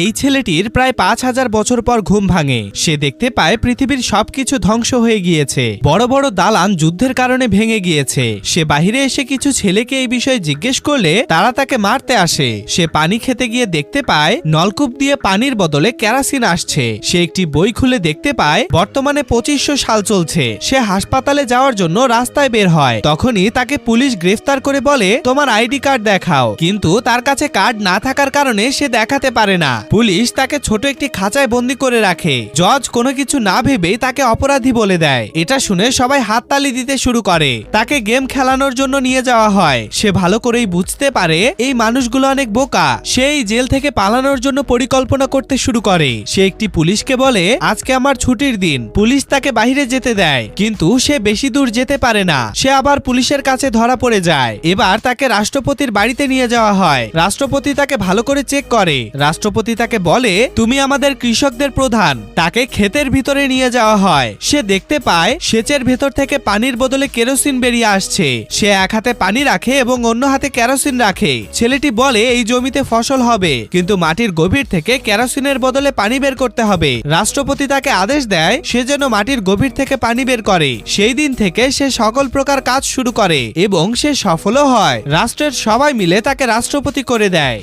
এই ছেলেটির প্রায় ৫,০০০ বছর পর ঘুম ভাঙে। সে দেখতে পায় পৃথিবীর সবকিছু ধ্বংস হয়ে গিয়েছে, বড় বড় দালান যুদ্ধের কারণে ভেঙে গিয়েছে। সে বাহিরে এসে কিছু ছেলেকে এই বিষয়ে জিজ্ঞেস করলে তারা তাকে মারতে আসে। সে পানি খেতে গিয়ে দেখতে পায় নলকূপ দিয়ে পানির বদলে কেরোসিন আসছে। সে একটি বই খুলে দেখতে পায় বর্তমানে ২৫০০ সাল চলছে। সে হাসপাতালে যাওয়ার জন্য রাস্তায় বের হয়। তখনই তাকে পুলিশ গ্রেফতার করে বলে, তোমার আইডি কার্ড দেখাও। কিন্তু তার কাছে কার্ড না থাকার কারণে সে দেখাতে পারে না। পুলিশ তাকে ছোট একটি খাঁচায় বন্দি করে রাখে। জজ কোনো কিছু না ভেবেই তাকে অপরাধী বলে দেয়। এটা শুনে সবাই হাততালি দিতে শুরু করে। তাকে গেম খেলানোর জন্য নিয়ে যাওয়া হয়। সে ভালো করেই বুঝতে পারে এই মানুষগুলো অনেক বোকা। সে এই জেল থেকে পালানোর জন্য পরিকল্পনা করতে শুরু করে। সে একটি পুলিশকে বলে, আজকে আমার ছুটির দিন। পুলিশ তাকে বাইরে যেতে দেয়, কিন্তু সে বেশি দূর যেতে পারে না। সে আবার পুলিশের কাছে ধরা পড়ে যায়। এবার তাকে রাষ্ট্রপতির বাড়িতে নিয়ে যাওয়া হয়। রাষ্ট্রপতি তাকে ভালো করে চেক করে। রাষ্ট্রপতি তাকে বলে, তুমি আমাদের কৃষকদের প্রধান। তাকে ক্ষেতের ভিতরে নিয়ে যাওয়া হয়। সে দেখতে পায় সেচের ভেতর থেকে পানির বদলে কেরোসিন বেরিয়ে আসছে। সে এক হাতে পানি রাখে এবং অন্য হাতে কেরোসিন রাখে। ছেলেটি বলে, এই জমিতে ফসল হবে, কিন্তু মাটির গভীর থেকে কেরোসিনের বদলে পানি বের করতে হবে। রাষ্ট্রপতি তাকে আদেশ দেয় সে যেন মাটির গভীর থেকে পানি বের করে। সেই দিন থেকে সে সকল প্রকার কাজ শুরু করে এবং সে সফলও হয়। রাষ্ট্রের সবাই মিলে তাকে রাষ্ট্রপতি করে দেয়।